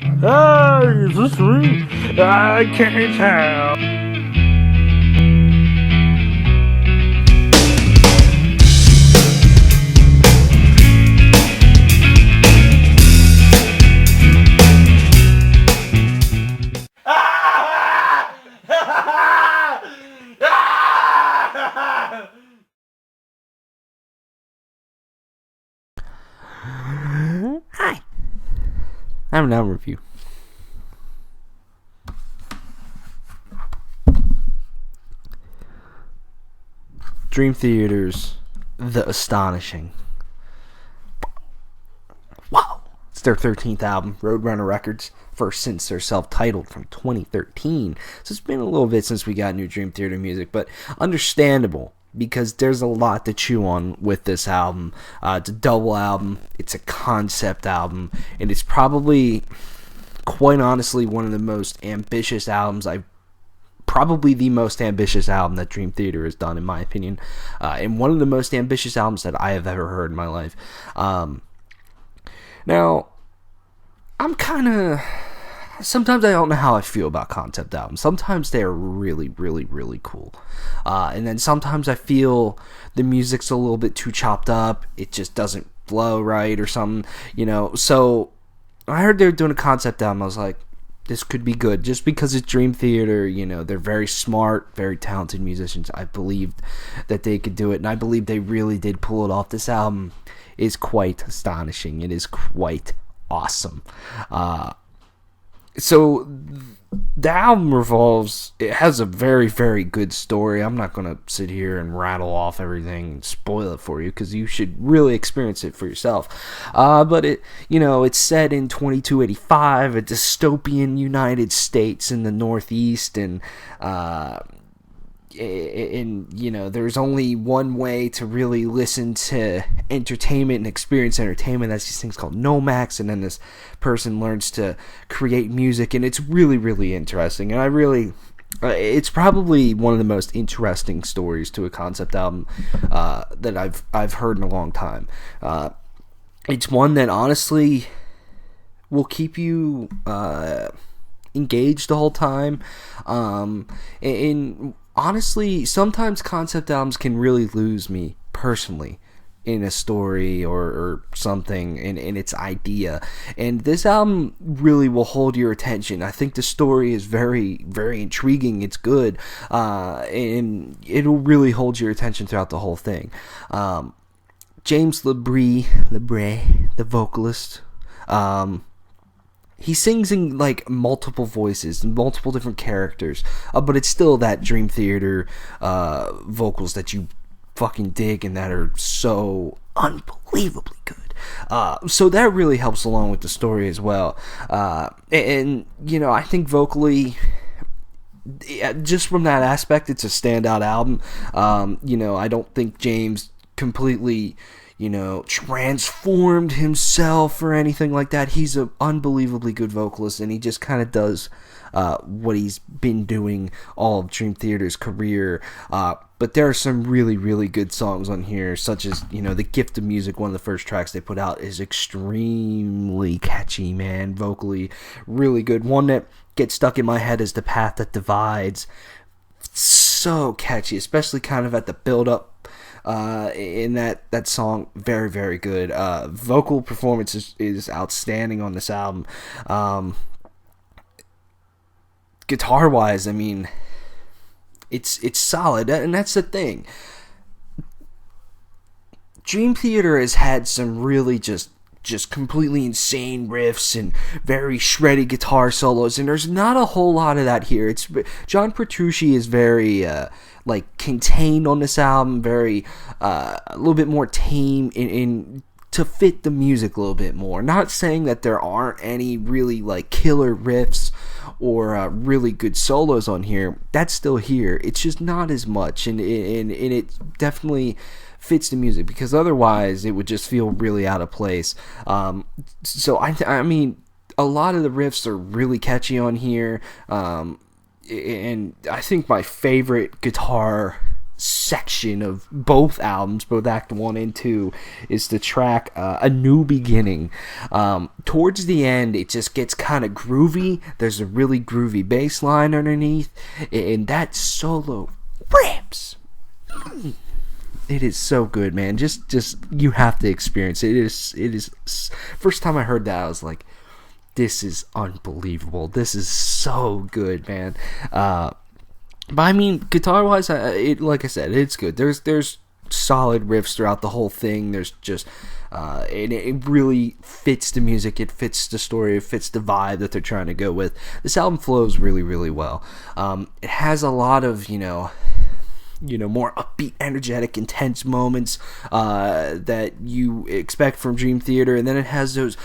Hey, is this me? I can't tell. Hi. I'm an album review. Dream Theater's The Astonishing. Wow. It's their 13th album, Roadrunner Records, first since their self-titled from 2013. So it's been a little bit since we got new Dream Theater music, but understandable because there's a lot to chew on with this album. It's a double album, it's a concept album, and it's probably, quite honestly, one of the most ambitious albums probably the most ambitious album that Dream Theater has done, in my opinion, and one of the most ambitious albums that I have ever heard in my life. Now, I'm kind of... Sometimes I don't know how I feel about concept albums. Sometimes they're really, really, really cool. And then sometimes I feel the music's a little bit too chopped up. It just doesn't flow right or something, So I heard they were doing a concept album. I was like, this could be good. Just because it's Dream Theater, they're very smart, very talented musicians. I believed that they could do it, and I believe they really did pull it off. This album is quite astonishing. It is quite awesome. So the album it has a very, very good story. I'm not going to sit here and rattle off everything and spoil it for you because you should really experience it for yourself. But it's set in 2285, a dystopian United States in the Northeast, and there's only one way to really listen to entertainment and experience entertainment. That's these things called Nomax, and then this person learns to create music, and it's really, really interesting. And it's probably one of the most interesting stories to a concept album that I've heard in a long time. It's one that honestly will keep you engaged the whole time. And honestly, sometimes concept albums can really lose me personally in a story or something in its idea, and this album really will hold your attention. I think the story is very, very intriguing. It's good, and it'll really hold your attention throughout the whole thing. James Labrie, the vocalist, he sings in like multiple voices and multiple different characters, but it's still that Dream Theater vocals that you fucking dig and that are so unbelievably good. So that really helps along with the story as well. And I think vocally, just from that aspect, it's a standout album. I don't think James completely transformed himself or anything like that. He's an unbelievably good vocalist, and he just kind of does what he's been doing all of Dream Theater's career. But there are some really, really good songs on here, such as, The Gift of Music, one of the first tracks they put out, is extremely catchy, man. Vocally, really good. One that gets stuck in my head is The Path That Divides. So catchy, especially kind of at the build-up in that song. Very, very good. Vocal performance is outstanding on this album. Guitar wise, I mean, it's solid, and that's the thing. Dream Theater has had some really just completely insane riffs and very shreddy guitar solos, and there's not a whole lot of that here. John Petrucci is very contained on this album, very a little bit more tame in to fit the music a little bit more. Not saying that there aren't any really killer riffs or really good solos on here. That's still here. It's just not as much, and it definitely fits the music, because otherwise it would just feel really out of place. So I mean, a lot of the riffs are really catchy on here, and I think my favorite guitar section of both albums, both Act 1 and 2, is the track A New Beginning. Towards the end, it just gets kind of groovy. There's a really groovy bass line underneath, and that solo rips. It is so good, man. Just you have to experience it. It is. First time I heard that, I was like, this is unbelievable. This is so good, man. But I mean, guitar-wise, like I said, it's good. There's solid riffs throughout the whole thing. There's just, and it really fits the music. It fits the story. It fits the vibe that they're trying to go with. This album flows really, really well. It has a lot of, more upbeat, energetic, intense moments that you expect from Dream Theater, and then it has those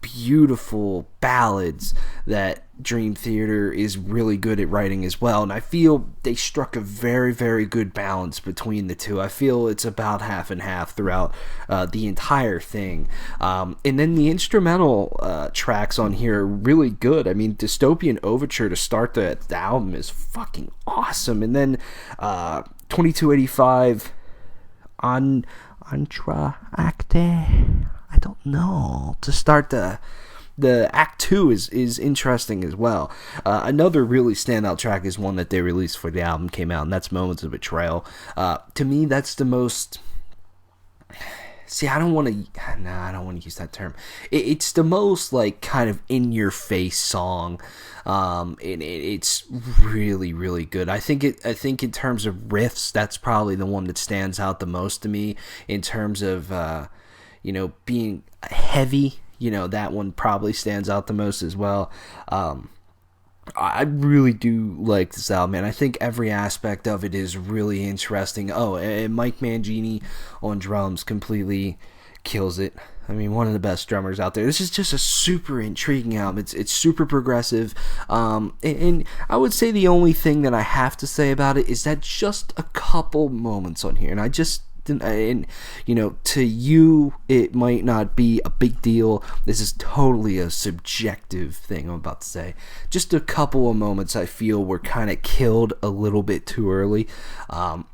beautiful ballads that Dream Theater is really good at writing as well, and I feel they struck a very, very good balance between the two. I feel it's about half and half throughout the entire thing, and then the instrumental tracks on here are really good. I mean, Dystopian Overture to start the album is fucking awesome, and then 2285 Antra Acte, I don't know, to start the Act 2 is interesting as well. Another really standout track is one that they released before the album came out, and that's Moments of Betrayal. To me, that's the most... See, I don't want to use that term. It's the most, like, kind of in-your-face song, and it's really, really good. I think in terms of riffs, that's probably the one that stands out the most to me in terms of... being heavy, that one probably stands out the most as well. I really do like this album, man. I think every aspect of it is really interesting. Oh, and Mike Mangini on drums completely kills it. I mean, one of the best drummers out there. This is just a super intriguing album. It's super progressive. And I would say the only thing that I have to say about it is that just a couple moments on here, and to you it might not be a big deal. This is totally a subjective thing I'm about to say. Just a couple of moments I feel were kind of killed a little bit too early,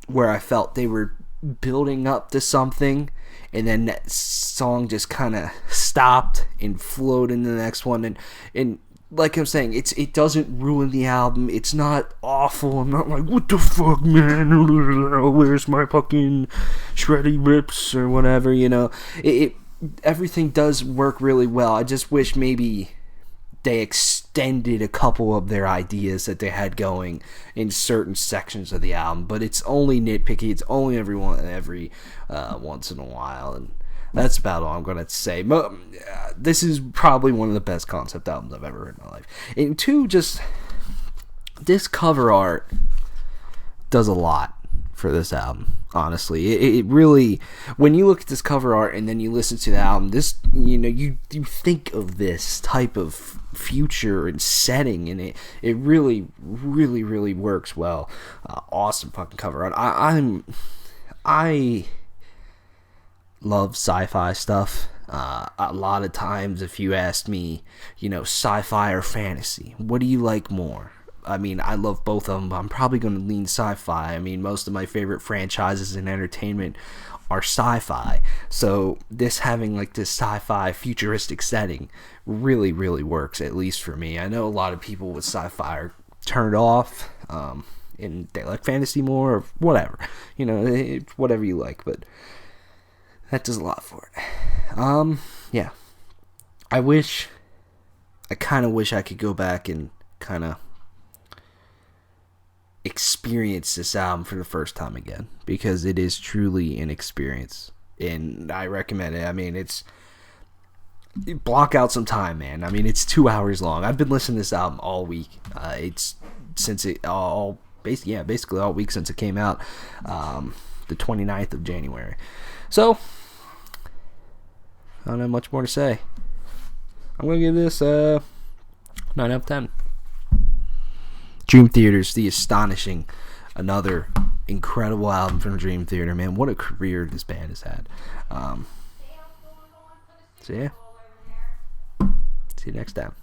where I felt they were building up to something, and then that song just kind of stopped and flowed into the next one, and like I'm saying, it doesn't ruin the album. It's not awful. I'm not like, what the fuck, man? Where's my fucking shreddy rips or whatever, everything does work really well. I just wish maybe they extended a couple of their ideas that they had going in certain sections of the album. But it's only nitpicky. It's only every once in a while, and that's about all I'm going to say. This is probably one of the best concept albums I've ever heard in my life. And two, just this cover art does a lot for this album, honestly. It really, when you look at this cover art and then you listen to the album, this, you think of this type of future and setting, and it really, really, really works well. Awesome fucking cover art. I love sci-fi stuff. A lot of times, if you ask me, sci-fi or fantasy, what do you like more? I mean, I love both of them, but I'm probably going to lean sci-fi. I mean, most of my favorite franchises in entertainment are sci-fi. So this having like this sci-fi futuristic setting really, really works, at least for me. I know a lot of people with sci-fi are turned off, and they like fantasy more, or whatever. Whatever you like, but that does a lot for it. Yeah. I kind of wish I could go back and kind of experience this album for the first time again, because it is truly an experience, and I recommend it. I mean, block out some time, man. I mean, it's 2 hours long. I've been listening to this album all week. Basically all week since it came out, the 29th of January. So I don't have much more to say. I'm going to give this 9 out of 10. Dream Theater's The Astonishing. Another incredible album from Dream Theater, man. What a career this band has had. So yeah. See you next time.